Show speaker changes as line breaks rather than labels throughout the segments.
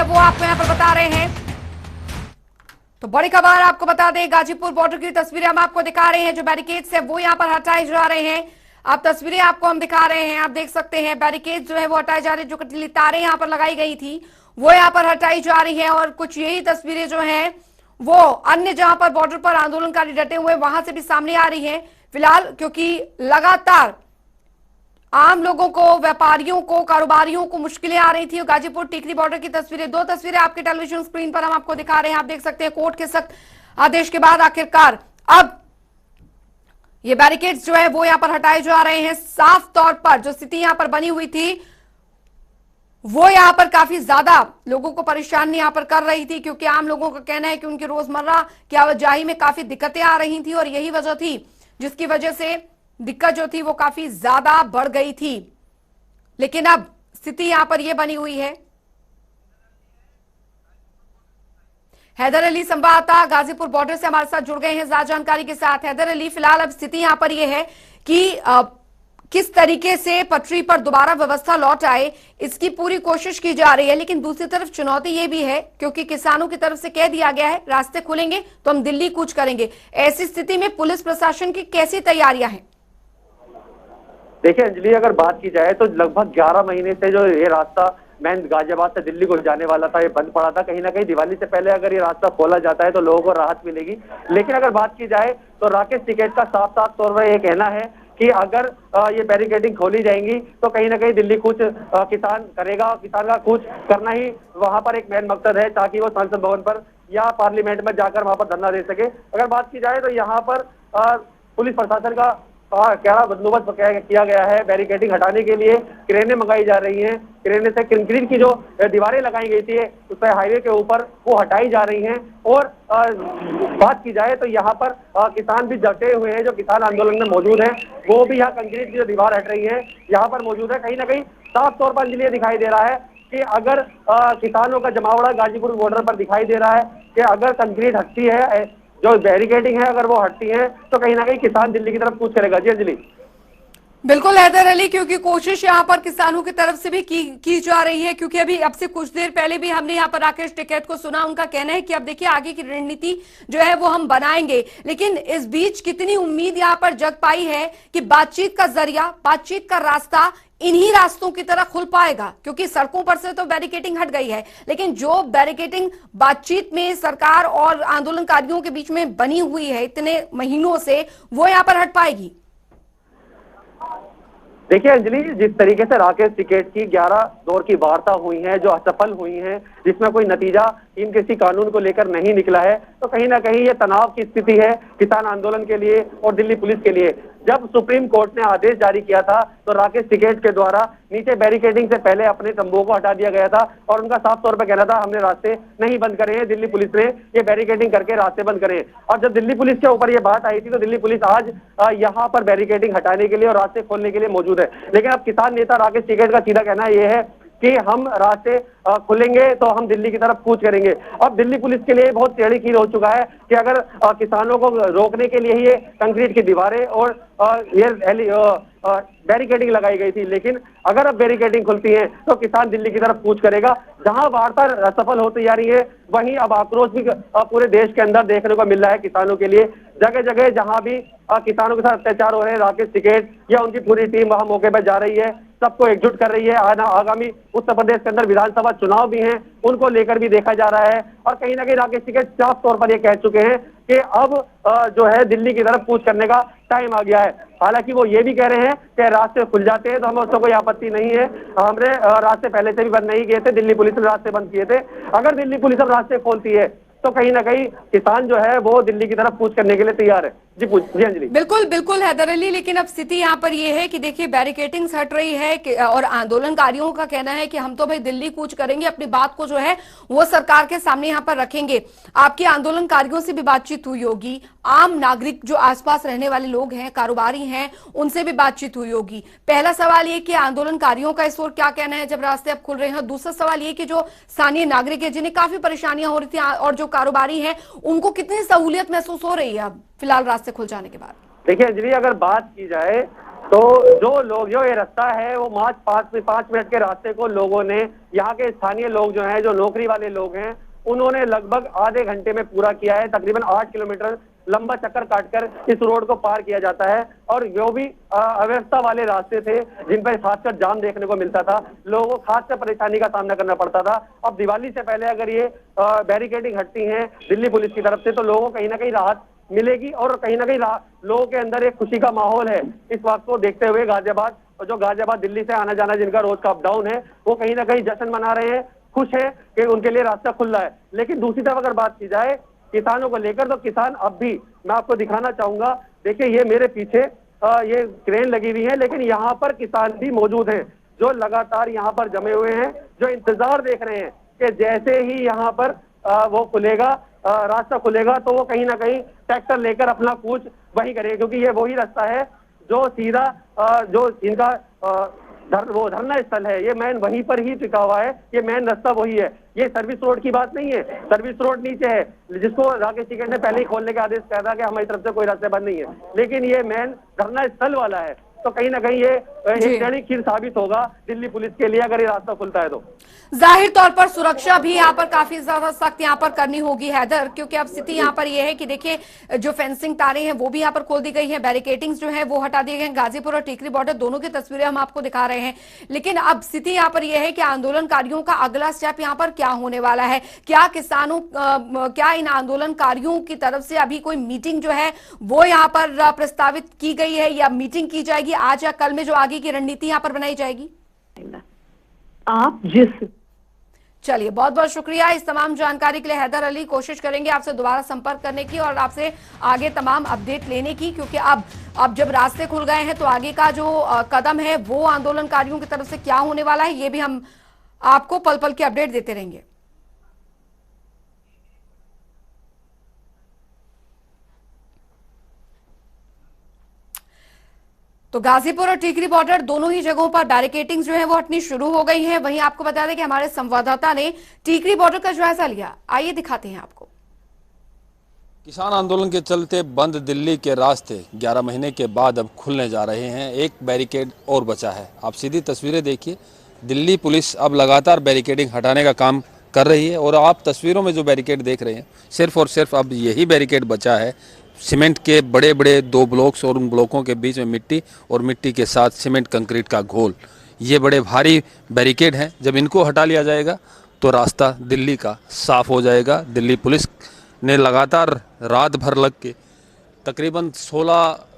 है वो आपको यहाँ पर बता रहे हैं। तो बड़ी खबर आपको बता दें, गाजीपुर बॉर्डर की तस्वीरें हम आपको दिखा रहे हैं। जो बैरिकेड्स है वो यहाँ पर हटाए जा रहे हैं। आप तस्वीरें आपको हम दिखा रहे हैं, आप देख सकते हैं बैरिकेड जो है वो हटाए जा रहे हैं। जो कटीली तारें यहाँ पर लगाई गई थी वो यहाँ पर हटाई जा रही है। और कुछ यही तस्वीरें जो है वो अन्य जहां पर बॉर्डर पर आंदोलनकारी डटे हुए वहां से भी सामने आ रही है फिलहाल, क्योंकि लगातार आम लोगों को, व्यापारियों को, कारोबारियों को मुश्किलें आ रही थी। गाजीपुर टिकरी बॉर्डर की तस्वीरें, दो तस्वीरें आपके टेलीविजन स्क्रीन पर हम आपको दिखा रहे हैं। आप देख सकते हैं कोर्ट के सख्त आदेश के बाद आखिरकार अब ये बैरिकेड्स जो है वो यहां पर हटाए जा रहे हैं। साफ तौर पर जो स्थिति यहां पर बनी हुई थी वो यहां पर काफी ज्यादा लोगों को परेशानी यहां पर कर रही थी, क्योंकि आम लोगों का कहना है कि उनकी रोजमर्रा की आवाजाही में काफी दिक्कतें आ रही थी और यही वजह थी जिसकी वजह से दिक्कत जो थी वो काफी ज्यादा बढ़ गई थी। लेकिन अब स्थिति यहां पर यह बनी हुई है। हैदर अली संवाददाता गाजीपुर बॉर्डर से हमारे साथ जुड़ गए हैं ज्यादा जानकारी के साथ। हैदर अली, फिलहाल अब स्थिति यहां पर यह है कि किस तरीके से पटरी पर दोबारा व्यवस्था लौट आए, इसकी पूरी कोशिश की जा रही है। लेकिन दूसरी तरफ चुनौती ये भी है क्योंकि किसानों की तरफ से कह दिया गया है रास्ते खुलेंगे तो हम दिल्ली कूच करेंगे। ऐसी स्थिति में पुलिस प्रशासन की कैसी तैयारियां हैं?
देखिए अंजलि, अगर बात की जाए तो लगभग 11 महीने से जो ये रास्ता मेन गाजियाबाद से दिल्ली को जाने वाला था, ये बंद पड़ा था। कहीं ना कहीं दिवाली से पहले अगर ये रास्ता खोला जाता है तो लोगों को राहत मिलेगी। लेकिन अगर बात की जाए तो राकेश टिकैत का साफ साफ तौर पर यह कहना है कि अगर ये बैरिकेडिंग खोली जाएंगी तो कहीं ना कहीं दिल्ली कूच किसान करेगा। किसान का कूच करना ही वहां पर एक मेन मकसद है ताकि वो संसद भवन पर या पार्लियामेंट में जाकर वहां पर धरना दे सके। अगर बात की जाए तो यहाँ पर पुलिस प्रशासन का क्या बंदोबस्त किया गया है। बैरिकेडिंग हटाने के लिए क्रेनें मंगाई जा रही हैं। क्रेनें से कंक्रीट की जो दीवारें लगाई गई थी उस पर हाईवे के ऊपर वो हटाई जा रही हैं। और बात की जाए तो यहाँ पर किसान भी डटे हुए हैं, जो किसान आंदोलन में मौजूद हैं वो भी यहाँ कंक्रीट की जो दीवार हट रही है यहाँ पर मौजूद है। कहीं ना कहीं साफ तौर पर अंजलि दिखाई दे रहा है कि अगर किसानों का जमावड़ा गाजीपुर बॉर्डर पर दिखाई दे रहा है कि अगर कंक्रीट हटती है, जो बैरिकेडिंग है अगर वो हटती है तो कहीं ना कहीं किसान दिल्ली की तरफ कूच करेगा। जी अंजलि।
बिल्कुल हैदर अली, क्योंकि कोशिश यहाँ पर किसानों की तरफ से भी की जा रही है, क्योंकि अभी अब से कुछ देर पहले भी हमने यहाँ पर राकेश टिकैत को सुना। उनका कहना है कि अब देखिए आगे की रणनीति जो है वो हम बनाएंगे। लेकिन इस बीच कितनी उम्मीद यहाँ पर जग पाई है कि बातचीत का जरिया, बातचीत का रास्ता इन्हीं रास्तों की तरह खुल पाएगा, क्योंकि सड़कों पर से तो बैरिकेडिंग हट गई है लेकिन जो बैरिकेडिंग बातचीत में सरकार और आंदोलनकारियों के बीच में बनी हुई है इतने महीनों से, वो यहाँ पर हट पाएगी।
देखिए अंजलि, जिस तरीके से राकेश टिकैत की 11 दौर की वार्ता हुई है जो असफल हुई है, जिसमें कोई नतीजा इन किसी कानून को लेकर नहीं निकला है, तो कहीं ना कहीं ये तनाव की स्थिति है किसान आंदोलन के लिए और दिल्ली पुलिस के लिए। जब सुप्रीम कोर्ट ने आदेश जारी किया था तो राकेश टिकैत के द्वारा नीचे बैरिकेडिंग से पहले अपने तंबुओं को हटा दिया गया था और उनका साफ तौर पर कहना था हमने रास्ते नहीं बंद करे हैं, दिल्ली पुलिस ने ये बैरिकेडिंग करके रास्ते बंद करे। और जब दिल्ली पुलिस के ऊपर ये बात आई थी तो दिल्ली पुलिस आज यहाँ पर बैरिकेडिंग हटाने के लिए और रास्ते खोलने के लिए मौजूद है। लेकिन अब किसान नेता राकेश टिकैत का सीधा कहना यह है कि हम रास्ते खुलेंगे तो हम दिल्ली की तरफ कूच करेंगे। अब दिल्ली पुलिस के लिए बहुत टेढ़ी खीर हो चुका है कि अगर किसानों को रोकने के लिए ये कंक्रीट की दीवारें और ये बैरिकेडिंग लगाई गई थी, लेकिन अगर अब बैरिकेडिंग खुलती है तो किसान दिल्ली की तरफ कूच करेगा। जहां वार्ता असफल होती जा रही है वहीं अब आक्रोश भी पूरे देश के अंदर देखने को मिल रहा है किसानों के लिए। जगह जगह जहां भी किसानों के साथ अत्याचार हो रहे हैं, राकेश टिकैत या उनकी पूरी टीम वहां मौके पर जा रही है, सबको एकजुट कर रही है। आगामी उत्तर प्रदेश के अंदर विधानसभा चुनाव भी हैं, उनको लेकर भी देखा जा रहा है। और कहीं ना कहीं राकेश टिकैत साफ तौर पर ये कह चुके हैं कि अब जो है दिल्ली की तरफ कूच करने का टाइम आ गया है। हालांकि वो ये भी कह रहे हैं कि रास्ते खुल जाते हैं तो हमें उसको कोई आपत्ति नहीं है, हमने रास्ते पहले से भी बंद नहीं किए थे, दिल्ली पुलिस ने रास्ते बंद किए थे। अगर दिल्ली पुलिस अब रास्ते खोलती है तो कहीं ना कहीं किसान जो है वो दिल्ली की तरफ कूच करने के लिए तैयार है। जी अंजलि।
बिल्कुल बिल्कुल हैदर अली, लेकिन अब स्थिति यहाँ पर ये है कि देखिए बैरिकेडिंग हट रही है और आंदोलनकारियों का कहना है कि हम तो भाई दिल्ली कूच करेंगे, अपनी बात को जो है वो सरकार के सामने यहाँ पर रखेंगे। आपके आंदोलनकारियों से भी बातचीत हुई होगी, आम नागरिक जो आसपास रहने वाले लोग हैं, कारोबारी हैं, उनसे भी बातचीत हुई होगी। पहला सवाल ये कि आंदोलनकारियों का इस ओर क्या कहना है जब रास्ते अब खुल रहे हैं। दूसरा सवाल ये कि जो स्थानीय नागरिक है जिन्हें काफी परेशानियां हो रही थी और जो कारोबारी हैं उनको कितनी सहूलियत महसूस हो रही है अब फिलहाल रास्ते खुल जाने के बाद?
देखिए अंजलि, अगर बात की जाए तो जो ये रास्ता है वो मार्च 5 मिनट के रास्ते को लोगों ने, यहाँ के स्थानीय लोग जो हैं, जो नौकरी वाले लोग हैं, उन्होंने लगभग आधे घंटे में पूरा किया है। तकरीबन 8 किलोमीटर लंबा चक्कर काटकर इस रोड को पार किया जाता है। और जो भी अव्यवस्था वाले रास्ते थे जिन पर खासकर जाम देखने को मिलता था, लोगों को खासकर परेशानी का सामना करना पड़ता था। अब दिवाली से पहले अगर ये बैरिकेडिंग हटती है दिल्ली पुलिस की तरफ से, तो लोगों को कहीं ना कहीं राहत मिलेगी और कहीं ना कहीं लोगों के अंदर एक खुशी का माहौल है। इस वक्त को देखते हुए गाजियाबाद, और जो गाजियाबाद दिल्ली से आना जाना जिनका रोज का अप डाउन है, वो कहीं ना कहीं जश्न मना रहे हैं, खुश है कि उनके लिए रास्ता खुल रहा है। लेकिन दूसरी तरफ अगर बात की जाए किसानों को लेकर, तो किसान अब भी, मैं आपको दिखाना चाहूंगा, देखिए ये मेरे पीछे ये क्रेन लगी हुई है, लेकिन यहाँ पर किसान भी मौजूद हैं जो लगातार यहाँ पर जमे हुए हैं, जो इंतजार देख रहे हैं कि जैसे ही यहाँ पर वो खुलेगा, रास्ता खुलेगा, तो वो कहीं ना कहीं ट्रैक्टर लेकर अपना कूच वही करेंगे, क्योंकि ये वही रास्ता है जो सीधा जो इनका वो धरना स्थल है, ये मेन वहीं पर ही टिका हुआ है। ये मेन रास्ता वही है, ये सर्विस रोड की बात नहीं है। सर्विस रोड नीचे है, जिसको राकेश टिकैत ने पहले ही खोलने का आदेश किया था कि हमारी तरफ से कोई रास्ते बंद नहीं है, लेकिन ये मेन धरना स्थल वाला है। तो कहीं ना कहीं ये एक क्षणिक खीर साबित होगा दिल्ली पुलिस के लिए अगर ये रास्ता खुलता है तो।
जाहिर तौर पर सुरक्षा भी यहाँ पर काफी ज्यादा सख्त यहाँ पर करनी होगी हैदर, क्योंकि अब स्थिति यहाँ पर यह है कि देखिए जो फेंसिंग तारें हैं वो भी यहाँ पर खोल दी गई हैं, बैरिकेडिंग्स जो है वो हटा दिए गए हैं। गाजीपुर और टीकरी बॉर्डर दोनों की तस्वीरें हम आपको दिखा रहे हैं। लेकिन अब स्थिति यहाँ पर यह है कि आंदोलनकारियों का अगला स्टेप यहाँ पर क्या होने वाला है? क्या क्या इन आंदोलनकारियों की तरफ से अभी कोई मीटिंग जो है वो यहाँ पर प्रस्तावित की गई है, या मीटिंग की जाएगी आज या कल में, जो आगे की रणनीति यहाँ पर बनाई जाएगी?
आप जिस
चलिए, बहुत बहुत शुक्रिया इस तमाम जानकारी के लिए हैदर अली। कोशिश करेंगे आपसे दोबारा संपर्क करने की और आपसे आगे तमाम अपडेट लेने की, क्योंकि अब जब रास्ते खुल गए हैं तो आगे का जो कदम है वो आंदोलनकारियों की तरफ से क्या होने वाला है, ये भी हम आपको पल पल की अपडेट देते रहेंगे। तो गाजीपुर और टीकरी बॉर्डर दोनों ही जगहों पर बैरिकेडिंग जो है वो हटनी शुरू हो गई है। वहीं आपको बता दें कि हमारे संवाददाता ने टीकरी बॉर्डर का जायजा लिया, आइए दिखाते हैं आपको।
किसान आंदोलन के चलते बंद दिल्ली के रास्ते 11 महीने के बाद अब खुलने जा रहे हैं। एक बैरिकेड और बचा है, आप सीधी तस्वीरें देखिए। दिल्ली पुलिस अब लगातार बैरिकेडिंग हटाने का काम कर रही है और आप तस्वीरों में जो बैरिकेड देख रहे हैं सिर्फ और सिर्फ अब यही बैरिकेड बचा है। सीमेंट के बड़े बड़े 2 ब्लॉक्स और उन ब्लॉकों के बीच में मिट्टी और मिट्टी के साथ सीमेंट कंक्रीट का घोल, ये बड़े भारी बैरिकेड हैं। जब इनको हटा लिया जाएगा तो रास्ता दिल्ली का साफ हो जाएगा। दिल्ली पुलिस ने लगातार रात भर लग के तकरीबन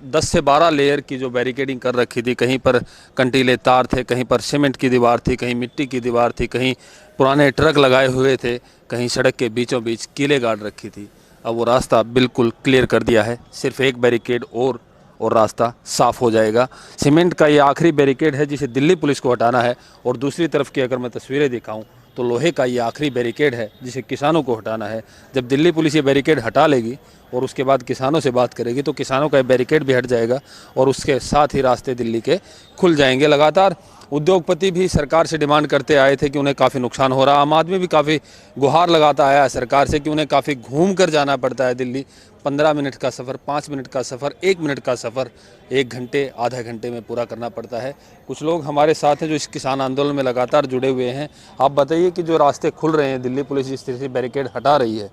10 से 12 लेयर की जो बैरिकेडिंग कर रखी थी, कहीं पर कंटीले तार थे, कहीं पर सीमेंट की दीवार थी, कहीं मिट्टी की दीवार थी, कहीं पुराने ट्रक लगाए हुए थे, कहीं सड़क के बीचों बीच कीले गाड़ रखी थी। अब वो रास्ता बिल्कुल क्लियर कर दिया है, सिर्फ एक बैरिकेड और रास्ता साफ हो जाएगा। सीमेंट का ये आखिरी बैरिकेड है जिसे दिल्ली पुलिस को हटाना है, और दूसरी तरफ की अगर मैं तस्वीरें दिखाऊं तो लोहे का ये आखिरी बैरिकेड है जिसे किसानों को हटाना है। जब दिल्ली पुलिस ये बैरिकेड हटा लेगी और उसके बाद किसानों से बात करेगी तो किसानों का बैरिकेड भी हट जाएगा और उसके साथ ही रास्ते दिल्ली के खुल जाएंगे। लगातार उद्योगपति भी सरकार से डिमांड करते आए थे कि उन्हें काफ़ी नुकसान हो रहा। आम आदमी भी काफ़ी गुहार लगाता आया है सरकार से कि उन्हें काफ़ी घूम कर जाना पड़ता है दिल्ली। 15 मिनट का सफ़र, 5 मिनट का सफ़र, 1 मिनट का सफ़र 1 घंटे आधा घंटे में पूरा करना पड़ता है। कुछ लोग हमारे साथ हैं जो इस किसान आंदोलन में लगातार जुड़े हुए हैं। आप बताइए कि जो रास्ते खुल रहे हैं, दिल्ली पुलिस जिस तरह से बैरिकेड हटा रही है,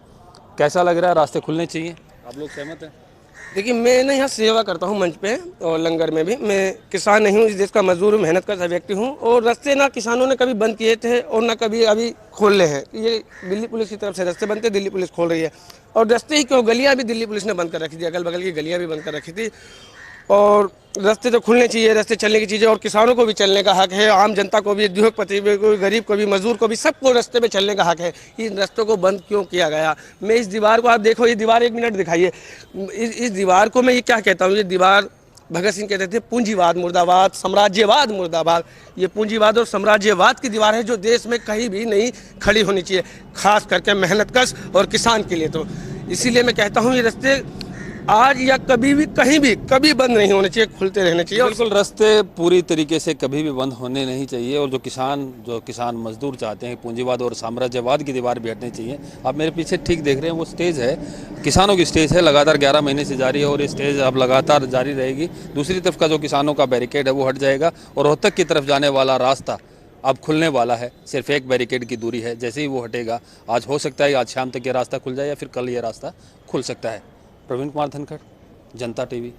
कैसा लग रहा है? रास्ते खुलने चाहिए, आप लोग सहमत हैं?
देखिए, मैं ना यहाँ सेवा करता हूँ मंच पे और लंगर में भी। मैं किसान नहीं हूँ, इस देश का मजदूर हूँ, मेहनत करता व्यक्ति हूँ। और रास्ते ना किसानों ने कभी बंद किए थे और ना कभी अभी खोल रहे हैं। ये दिल्ली पुलिस की तरफ से रास्ते बनते, दिल्ली पुलिस खोल रही है। और रास्ते ही क्यों, गलियाँ भी दिल्ली पुलिस ने बंद कर रखी थी, अगल बगल की गलियाँ भी बंद कर रखी थी। और रास्ते तो खुलने चाहिए, रास्ते चलने की चीज़ें, और किसानों को भी चलने का हक है, आम जनता को भी, उद्योगपति को, गरीब को भी, मजदूर को भी, सबको रास्ते पे चलने का हक है। इन रास्तों को बंद क्यों किया गया? मैं इस दीवार को, आप देखो ये दीवार, 1 मिनट दिखाइए। इस दीवार को मैं ये क्या कहता हूँ, ये दीवार भगत सिंह कहते थे पूंजीवाद मुर्दाबाद, साम्राज्यवाद मुर्दाबाद। ये पूंजीवाद और साम्राज्यवाद की दीवार है जो देश में कहीं भी नहीं खड़ी होनी चाहिए, खास करके मेहनतकश और किसान के लिए। तो इसीलिए मैं कहता हूँ ये रास्ते आज या कभी भी कहीं भी कभी बंद नहीं होने चाहिए, खुलते रहने चाहिए। और
बिल्कुल, रास्ते पूरी तरीके से कभी भी बंद होने नहीं चाहिए और जो किसान मजदूर चाहते हैं, पूंजीवाद और साम्राज्यवाद की दीवार भी हटनी चाहिए। आप मेरे पीछे ठीक देख रहे हैं, वो स्टेज है, किसानों की स्टेज है, लगातार 11 महीने से जारी है और ये स्टेज अब लगातार जारी रहेगी। दूसरी तरफ का जो किसानों का बैरिकेड है वो हट जाएगा और रोहतक की तरफ जाने वाला रास्ता अब खुलने वाला है। सिर्फ एक बैरिकेड की दूरी है, जैसे ही वो हटेगा, आज हो सकता है आज शाम तक ये रास्ता खुल जाए या फिर कल ये रास्ता खुल सकता है। प्रवीण कुमार धनखड़, जनता टीवी।